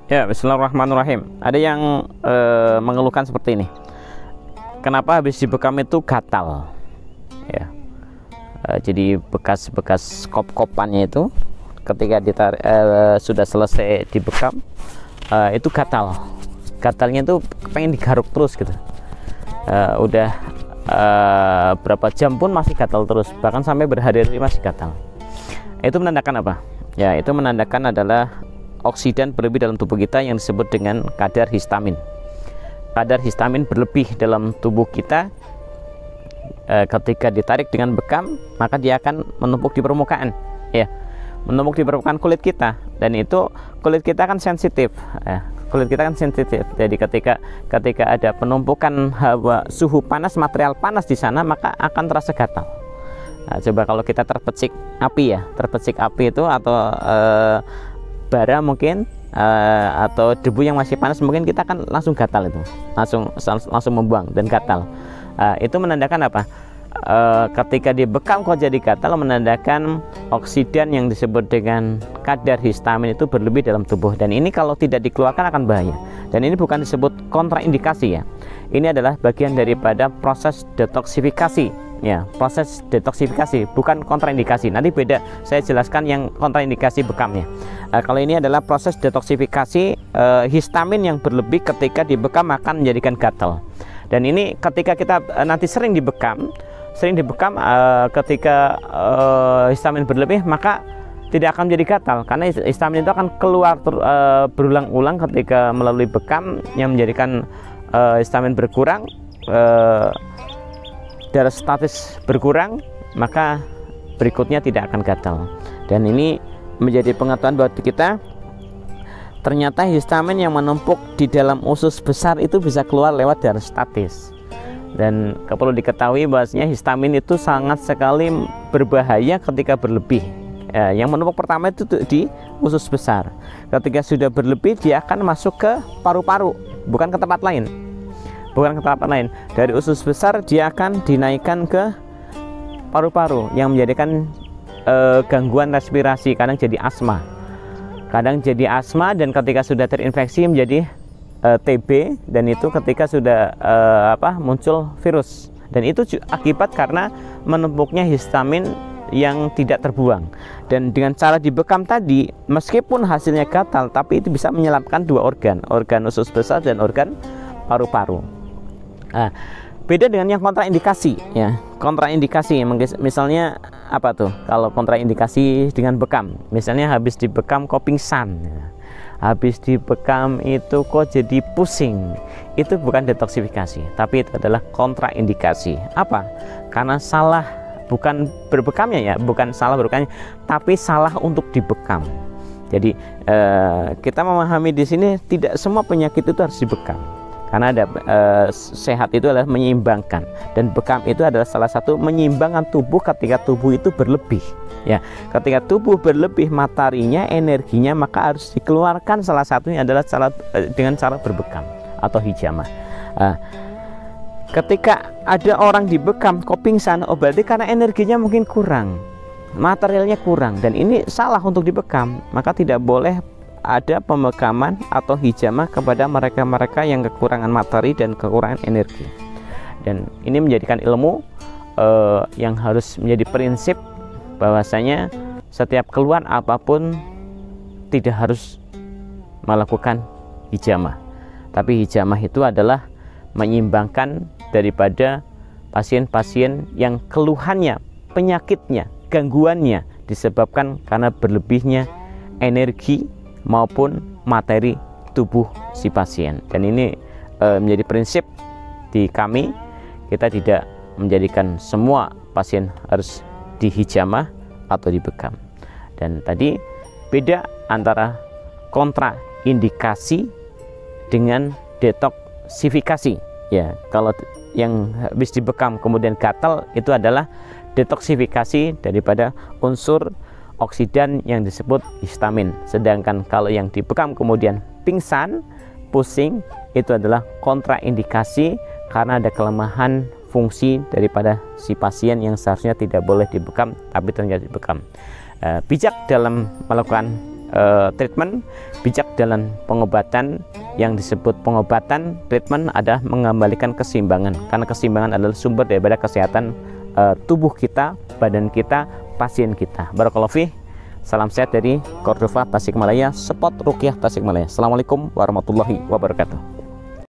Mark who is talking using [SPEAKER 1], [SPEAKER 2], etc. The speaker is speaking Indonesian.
[SPEAKER 1] Ya, bismillahirrahmanirrahim. Ada yang mengeluhkan seperti ini. Kenapa habis dibekam itu gatal? Ya, jadi bekas-bekas kop-kopannya itu ketika sudah selesai dibekam itu gatal. Gatalnya itu pengen digaruk terus gitu. Udah berapa jam pun masih gatal terus, bahkan sampai berhari-hari masih gatal. Itu menandakan apa? Ya, itu menandakan adalah oksidan berlebih dalam tubuh kita yang disebut dengan kadar histamin. Kadar histamin berlebih dalam tubuh kita ketika ditarik dengan bekam, maka dia akan menumpuk di permukaan, ya, menumpuk di permukaan kulit kita, dan itu kulit kita kan sensitif, kulit kita kan sensitif. Jadi ketika ada penumpukan hawa suhu panas, material panas di sana, maka akan terasa gatal. Nah, coba kalau kita terpecik api, ya, terpecik api itu atau bara mungkin atau debu yang masih panas, mungkin kita akan langsung gatal, itu langsung membuang dan gatal. Itu menandakan apa? Ketika dibekam kok jadi gatal, menandakan oksidan yang disebut dengan kadar histamin itu berlebih dalam tubuh, dan ini kalau tidak dikeluarkan akan bahaya. Dan ini bukan disebut kontraindikasi, ya, ini adalah bagian daripada proses detoksifikasi, ya, proses detoksifikasi, bukan kontraindikasi. Nanti beda, saya jelaskan yang kontraindikasi bekamnya. Kalau ini adalah proses detoksifikasi, histamin yang berlebih ketika dibekam akan menjadikan gatal. Dan ini ketika kita nanti sering dibekam, ketika histamin berlebih, maka tidak akan menjadi gatal, karena histamin itu akan keluar berulang-ulang ketika melalui bekam yang menjadikan histamin berkurang, darah statis berkurang, maka berikutnya tidak akan gatal. Dan ini menjadi pengetahuan buat kita, ternyata histamin yang menumpuk di dalam usus besar itu bisa keluar lewat darah statis. Dan perlu diketahui bahwasanya histamin itu sangat sekali berbahaya ketika berlebih. Yang menumpuk pertama itu di usus besar. Ketika sudah berlebih, dia akan masuk ke paru-paru, bukan ke tempat lain. Dari usus besar dia akan dinaikkan ke paru-paru yang menjadikan gangguan respirasi, kadang jadi asma, dan ketika sudah terinfeksi menjadi TB, dan itu ketika sudah muncul virus, dan itu akibat karena menumpuknya histamin yang tidak terbuang. Dan dengan cara dibekam tadi, meskipun hasilnya gatal, tapi itu bisa menyelamatkan dua organ usus besar dan organ paru-paru. Beda dengan yang kontraindikasi, ya. Kontraindikasi misalnya apa tuh? Kalau kontraindikasi dengan bekam, misalnya habis dibekam kok pingsan, ya. Habis dibekam itu kok jadi pusing, itu bukan detoksifikasi, tapi itu adalah kontraindikasi. Apa? Karena salah, bukan berbekamnya, ya, bukan salah berbekamnya, tapi salah untuk dibekam. Jadi kita memahami di sini tidak semua penyakit itu harus dibekam, karena ada sehat itu adalah menyeimbangkan, dan bekam itu adalah salah satu menyeimbangkan tubuh ketika tubuh itu berlebih, ya. Ketika tubuh berlebih mataharinya, energinya, maka harus dikeluarkan, salah satunya adalah dengan cara berbekam atau hijamah. Ketika ada orang dibekam kok pingsan, berarti karena energinya mungkin kurang, materialnya kurang, dan ini salah untuk dibekam, maka tidak boleh ada pembekaman atau hijamah kepada mereka-mereka yang kekurangan materi dan kekurangan energi. Dan ini menjadikan ilmu yang harus menjadi prinsip bahwasanya setiap keluhan apapun tidak harus melakukan hijamah, tapi hijamah itu adalah menyeimbangkan daripada pasien-pasien yang keluhannya, penyakitnya, gangguannya disebabkan karena berlebihnya energi maupun materi tubuh si pasien. Dan ini menjadi prinsip di kami, kita tidak menjadikan semua pasien harus dihijamah atau dibekam. Dan tadi beda antara kontraindikasi dengan detoksifikasi, ya. Kalau yang habis dibekam kemudian gatal, itu adalah detoksifikasi daripada unsur oksidan yang disebut histamin. Sedangkan kalau yang dibekam kemudian pingsan, pusing, itu adalah kontraindikasi karena ada kelemahan fungsi daripada si pasien yang seharusnya tidak boleh dibekam tapi ternyata dibekam. Bijak dalam melakukan treatment, bijak dalam pengobatan. Yang disebut pengobatan, treatment adalah mengembalikan keseimbangan, karena keseimbangan adalah sumber daripada kesehatan tubuh kita, badan kita, pasien kita. Barakallahu fiik. Salam sehat dari Cordova Tasikmalaya, Spot Ruqyah Tasikmalaya. Assalamualaikum warahmatullahi wabarakatuh.